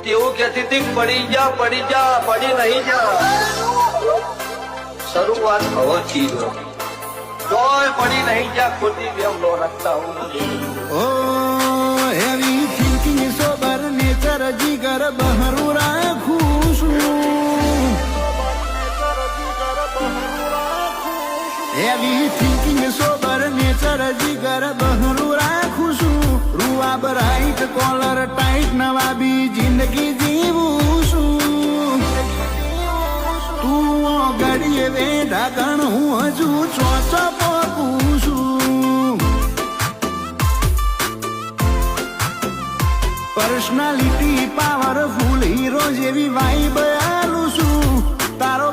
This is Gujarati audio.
તેવું કહેતી હતી પડી જા પડી નહીં જા શરૂઆત હવાથી તોય પડી નહીં જા ખોટી બેમ નો રાખતા હું ઓ હેવી થિંકિંગ સોબર નેચર જીગર બહરું રાખું છું હેવી થિંકિંગ સોબર નેચર જીગર બહરું રાખું છું રૂઆ બ્રાઇટ કોલર ટાઈટ નવાબી જિંદગી જીવું છું તું ગડીએ વે ઢાકણ હું હજુ ચોચો પોકું છું પર્સનાલિટી પાવરફુલ હીરો જેવી વાઈબ આલું છું તારો